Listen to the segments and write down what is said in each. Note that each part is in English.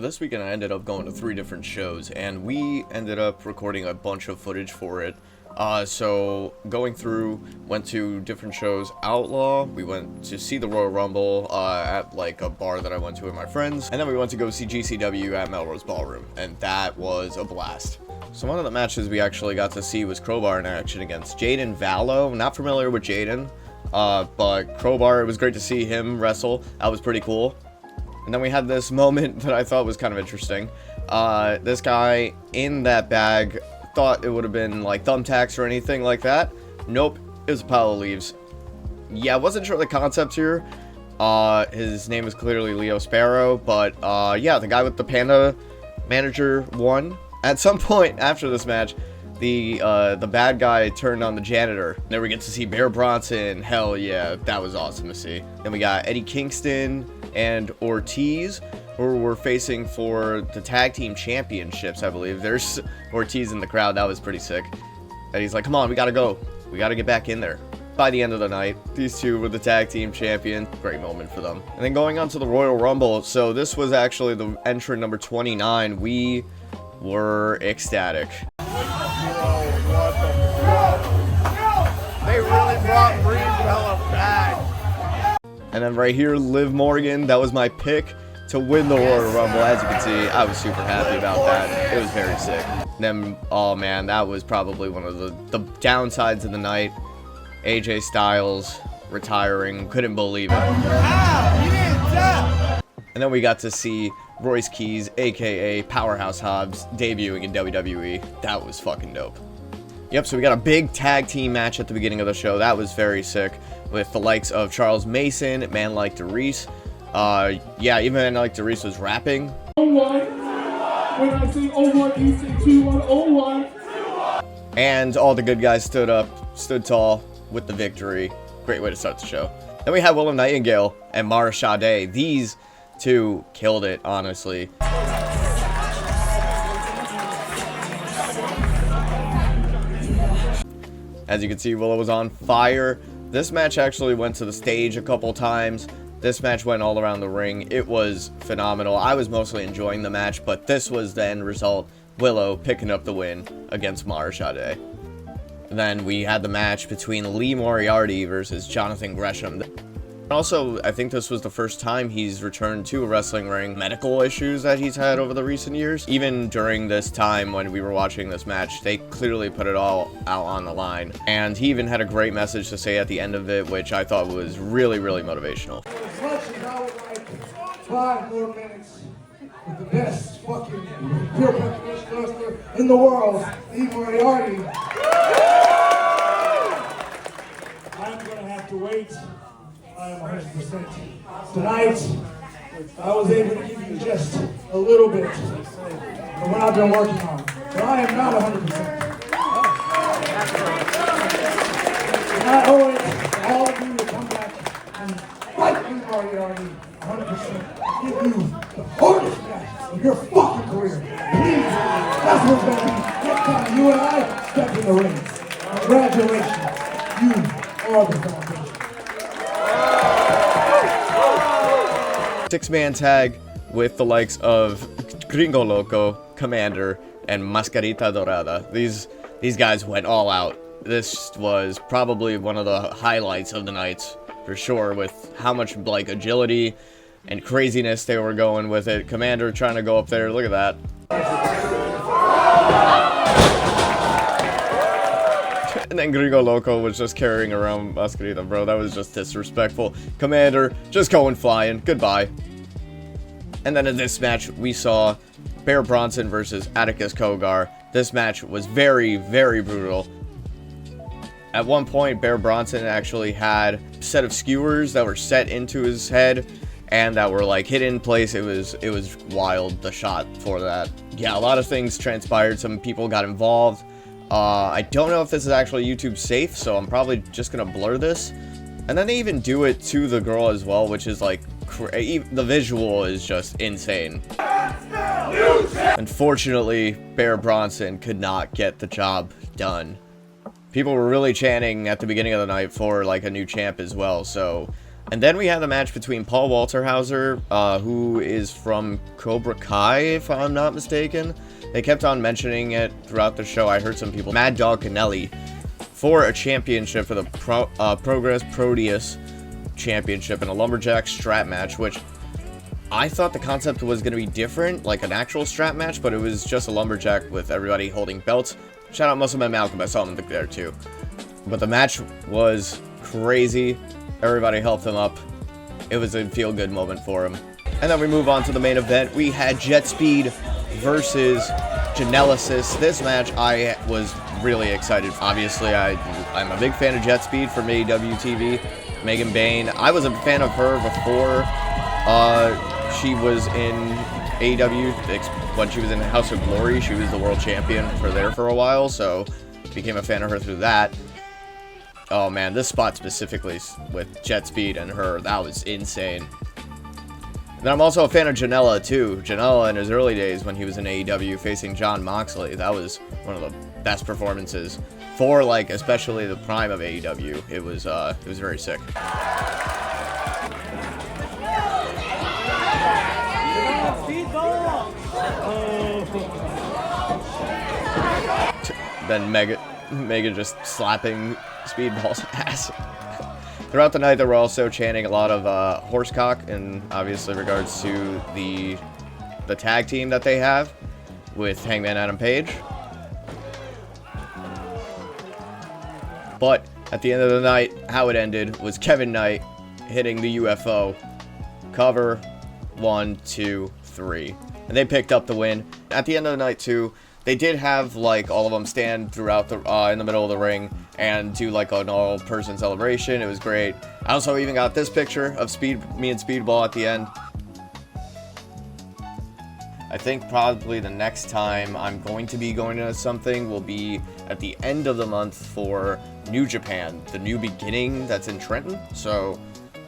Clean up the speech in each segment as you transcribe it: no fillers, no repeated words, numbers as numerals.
This weekend I ended up going to 3 different shows, and we ended up recording a bunch of footage for it. So going through, went to different shows. Outlaw, we went to see the Royal Rumble at like a bar that I went to with my friends, and then we went to go see GCW at Melrose Ballroom, and that was a blast. So one of the matches we actually got to see was Crowbar in action against Jaden Vallow. Not familiar with Jaden, but Crowbar, it was great to see him wrestle. That was pretty cool. And then we had this moment that I thought was kind of interesting. This guy in that bag thought it would have been like thumbtacks or anything like that. Nope, it was a pile of leaves. Yeah, I wasn't sure the concept here. His name is clearly Leo Sparrow, but yeah, the guy with the panda manager won. At some point after this match, the bad guy turned on the janitor. Then we get to see Bear Bronson. Hell yeah, that was awesome to see. Then we got Eddie Kingston and Ortiz, who were facing for the tag team championships, I believe. There's Ortiz in the crowd. That was pretty sick. And he's like, come on, we gotta go. We gotta get back in there. By the end of the night, these two were the tag team champions. Great moment for them. And then going on to the Royal Rumble. So this was actually the entrant number 29. We were ecstatic. They really brought Brie Bella back. And then right here, Liv Morgan. That was my pick to win the Royal Rumble. As you can see, I was super happy about that. It was very sick. And then, oh man, that was probably one of the downsides of the night. AJ Styles retiring. Couldn't believe it. And then we got to see Royce Keys, aka Powerhouse Hobbs, debuting in WWE. That was fucking dope. Yep, so we got a big tag team match at the beginning of the show. That was very sick, with the likes of Charles Mason, Man Like DeReese. Yeah, even Man Like DeReese was rapping. 01. When I say 01, you say 2101. And all the good guys stood tall with the victory. Great way to start the show. Then we had Willow Nightingale and Mara Sade. These two killed it, honestly. As you can see, Willow was on fire. This match actually went to the stage a couple times. This match went all around the ring. It was phenomenal. I was mostly enjoying the match, but this was the end result. Willow picking up the win against Mara Sade. Then we had the match between Lee Moriarty versus Jonathan Gresham. Also, I think this was the first time he's returned to a wrestling ring. Medical issues that he's had over the recent years. Even during this time when we were watching this match, they clearly put it all out on the line. And he even had a great message to say at the end of it, which I thought was really, really motivational. As much as I would like 5 more minutes with the best fucking pure punch wrestler in the world, Lee Moriarty, I'm gonna have to wait. I am 100%. Tonight, I was able to give you just a little bit of what I've been working on, but I am not 100%. And I owe it to all of you to come back and fight me, Moriarty, 100%. Give you the hardest match of your fucking career. Please, that's what's going to be next time you and I step in the ring. Congratulations, you are the foundation. 6-man tag with the likes of Gringo Loco, Commander, and Mascarita Dorada. These guys went all out. This was probably one of the highlights of the night, for sure, with how much like agility and craziness they were going with it. Commander trying to go up there, look at that. And then Gringo Loco was just carrying around Mascarita, bro. That was just disrespectful. Commander just going flying. Goodbye. And then in this match, we saw Bear Bronson versus Atticus Kogar. This match was very, very brutal. At one point, Bear Bronson actually had a set of skewers that were set into his head and that were like hidden in place. It was wild, the shot for that. Yeah, a lot of things transpired. Some people got involved. I don't know if this is actually YouTube safe, so I'm probably just gonna blur this. And then they even do it to the girl as well, which is like, the visual is just insane. Unfortunately, Bear Bronson could not get the job done. People were really chanting at the beginning of the night for like a new champ as well, so And then we had the match between Paul Walterhauser, who is from Cobra Kai, if I'm not mistaken. They kept on mentioning it throughout the show. I heard some people. Mad Dog Canelli for a championship for the Progress Proteus Championship in a Lumberjack strap match, which I thought the concept was going to be different, like an actual strap match, but it was just a Lumberjack with everybody holding belts. Shout out Muscleman Malcolm, I saw him there too. But the match was crazy. Everybody helped him up. It was a feel-good moment for him. And then we move on to the main event. We had Jet Speed versus Janelysis. This match I was really excited for. Obviously, I'm a big fan of Jet Speed from AEW TV. Megan Bayne. I was a fan of her before she was in AEW. When she was in House of Glory, she was the world champion for a while, so became a fan of her through that. Oh man, this spot specifically with Jet Speed and her, that was insane. And then I'm also a fan of Janela too. Janela in his early days when he was in AEW facing Jon Moxley, that was one of the best performances for, like, especially the prime of AEW. It was very sick. Then Mega just slapping Speedball's ass. Throughout the night, they were also chanting a lot of horsecock, in obviously regards to the tag team that they have with Hangman Adam Page. But at the end of the night, how it ended was Kevin Knight hitting the UFO. Cover, 1, 2, 3. And they picked up the win. At the end of the night, too, they did have, like, all of them stand throughout the in the middle of the ring and do, like, an all-person celebration. It was great. I also even got this picture of me and Speedball at the end. I think probably the next time I'm going to be going to something will be at the end of the month for New Japan, the New Beginning that's in Trenton. So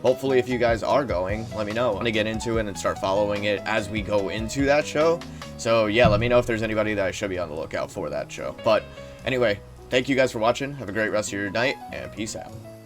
hopefully if you guys are going, let me know. I'm going to get into it and start following it as we go into that show. So yeah, let me know if there's anybody that I should be on the lookout for that show. But anyway, thank you guys for watching. Have a great rest of your night, and peace out.